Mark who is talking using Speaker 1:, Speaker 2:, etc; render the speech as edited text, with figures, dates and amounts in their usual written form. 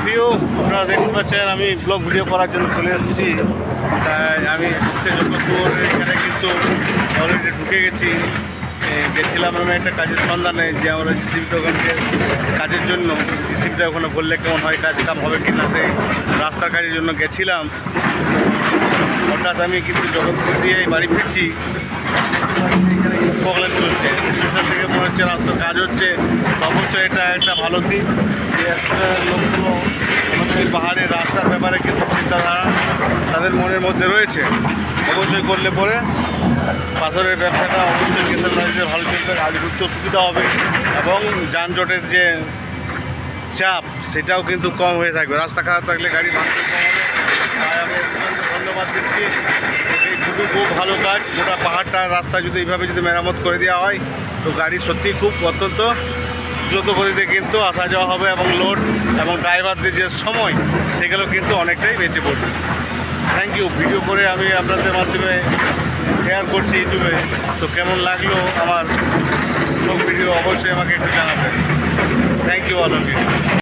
Speaker 1: View আপনারা দেখতে পাচ্ছেন আমি ব্লগ ভিডিও করার জন্য চলে এসেছি। তাই আমি তেজপুর এখানে কিন্তু অলরেডি ঢুকে গেছিলাম আমি একটা কাজের সন্ধানে, যে আমরা জিসিবি দোকানকে কাজের জন্য জিসিবিটা ওখানে বললে কেমন হয়, কাজ কাম হবে কিনা, সেই রাস্তার কাজের জন্য গেছিলাম। হঠাৎ আমি কিন্তু জগৎপুর দিয়ে বাড়ি ফিরছি, প্রবলেম চলছে স্টেশন থেকে মনে হচ্ছে রাস্তার কাজ হচ্ছে। অবশ্যই এটা একটা ভালো দিক যে লোকগুলো আমাদের পাহাড়ের রাস্তার ব্যাপারে কিন্তু চিন্তাধারা তাদের মনের মধ্যে রয়েছে। অবশ্যই করলে পরে পাথরের ব্যবসাটা অবশ্যই কিষাণ রাজ্যে ভালো চলবে, কাজ করতে সুবিধা হবে এবং যানজটের যে চাপ সেটাও কিন্তু কম হয়ে থাকবে। রাস্তা খারাপ থাকলে গাড়ি ভাঙতে কম হবে। তাই আমি ধন্যবাদ দিচ্ছি, এই খুব ভালো কাজ। গোটা পাহাড়টার রাস্তা যদি এইভাবে যদি মেরামত করে দেওয়া হয় তো গাড়ি সত্যি খুব অত্যন্ত দ্রুত গতিতে কিন্তু আসা যাওয়া হবে এবং লোড এবং ড্রাইভারদের যে সময় সেগুলো কিন্তু অনেকটাই বেঁচে পড়বে। Thank you. ভিডিও করে আমি আপনাদের মাধ্যমে শেয়ার করছি ইউটিউবে। তো কেমন লাগলো আমার ভিডিও অবশ্যই আমাকে একটু জানাবেন। Thank you all of you.